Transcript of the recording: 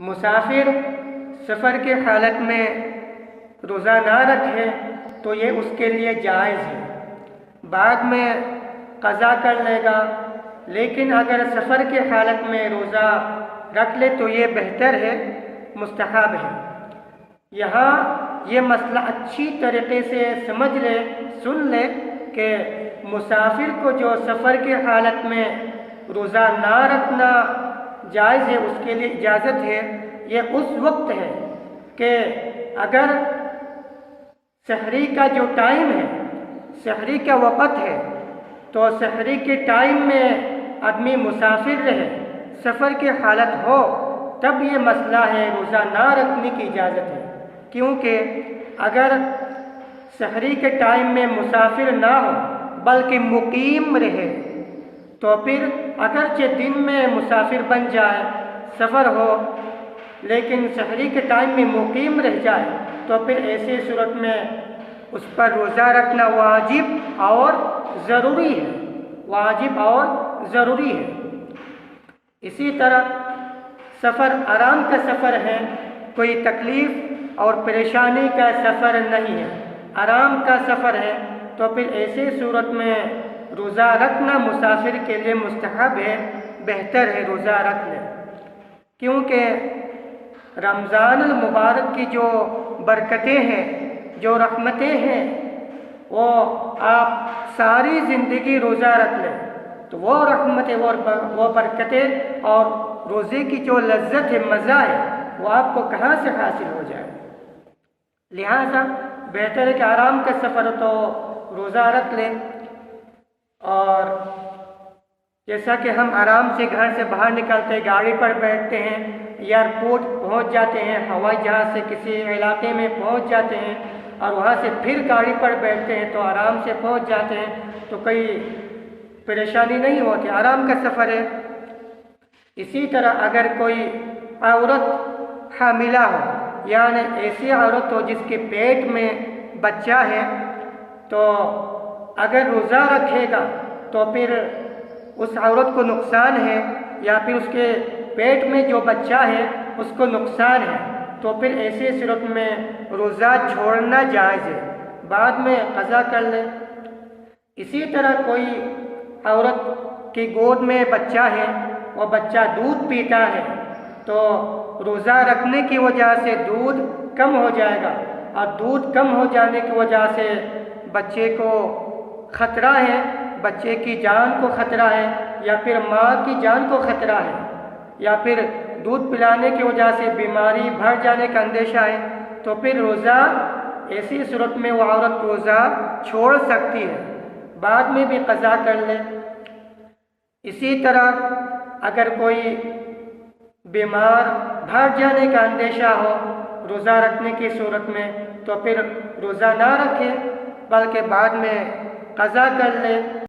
مسافر سفر کے حالت میں روزہ نہ رکھے تو یہ اس کے لیے جائز ہے، بعد میں قضا کر لے گا، لیکن اگر سفر کے حالت میں روزہ رکھ لے تو یہ بہتر ہے، مستحب ہے۔ یہاں یہ مسئلہ اچھی طریقے سے سمجھ لے، سن لے کہ مسافر کو جو سفر کے حالت میں روزہ نہ رکھنا جائز ہے، اس کے لیے اجازت ہے۔ یہ اس وقت ہے کہ اگر سحری کا جو ٹائم ہے، سحری کا وقت ہے، تو سحری کے ٹائم میں آدمی مسافر رہے، سفر کی حالت ہو، تب یہ مسئلہ ہے روزہ نہ رکھنے کی اجازت ہے۔ کیونکہ اگر سحری کے ٹائم میں مسافر نہ ہو بلکہ مقیم رہے تو پھر اگرچہ دن میں مسافر بن جائے، سفر ہو، لیکن سحری کے ٹائم میں مقیم رہ جائے تو پھر ایسی صورت میں اس پر روزہ رکھنا واجب اور ضروری ہے، واجب اور ضروری ہے۔ اسی طرح سفر آرام کا سفر ہے، کوئی تکلیف اور پریشانی کا سفر نہیں ہے، آرام کا سفر ہے، تو پھر ایسی صورت میں روزہ رکھنا مسافر کے لیے مستحب ہے، بہتر ہے روزہ رکھ لے۔ کیونکہ رمضان المبارک کی جو برکتیں ہیں، جو رحمتیں ہیں، وہ آپ ساری زندگی روزہ رکھ لیں تو وہ رحمتیں، وہ برکتیں اور روزے کی جو لذت ہے، مزہ ہے، وہ آپ کو کہاں سے حاصل ہو جائے۔ لہٰذا بہتر ہے کہ آرام کا سفر تو روزہ رکھ لیں۔ اور جیسا کہ ہم آرام سے گھر سے باہر نکلتے گاڑی پر بیٹھتے ہیں، ایئرپورٹ پہنچ جاتے ہیں، ہوائی جہاز سے کسی علاقے میں پہنچ جاتے ہیں اور وہاں سے پھر گاڑی پر بیٹھتے ہیں تو آرام سے پہنچ جاتے ہیں، تو کوئی پریشانی نہیں ہوتی، آرام کا سفر ہے۔ اسی طرح اگر کوئی عورت حاملہ ہو، یعنی ایسی عورت ہو جس کے پیٹ میں بچہ ہے، تو اگر روزہ رکھے گا تو پھر اس عورت کو نقصان ہے، یا پھر اس کے پیٹ میں جو بچہ ہے اس کو نقصان ہے، تو پھر ایسی صورت میں روزہ چھوڑنا جائز ہے، بعد میں قضا کر لے۔ اسی طرح کوئی عورت کی گود میں بچہ ہے، وہ بچہ دودھ پیتا ہے، تو روزہ رکھنے کی وجہ سے دودھ کم ہو جائے گا، اور دودھ کم ہو جانے کی وجہ سے بچے کو خطرہ ہے، بچے کی جان کو خطرہ ہے، یا پھر ماں کی جان کو خطرہ ہے، یا پھر دودھ پلانے کی وجہ سے بیماری بڑھ جانے کا اندیشہ ہے، تو پھر روزہ ایسی صورت میں وہ عورت روزہ چھوڑ سکتی ہے، بعد میں بھی قضا کر لے۔ اسی طرح اگر کوئی بیمار بڑھ جانے کا اندیشہ ہو روزہ رکھنے کی صورت میں، تو پھر روزہ نہ رکھے بلکہ بعد میں قضا کر لے۔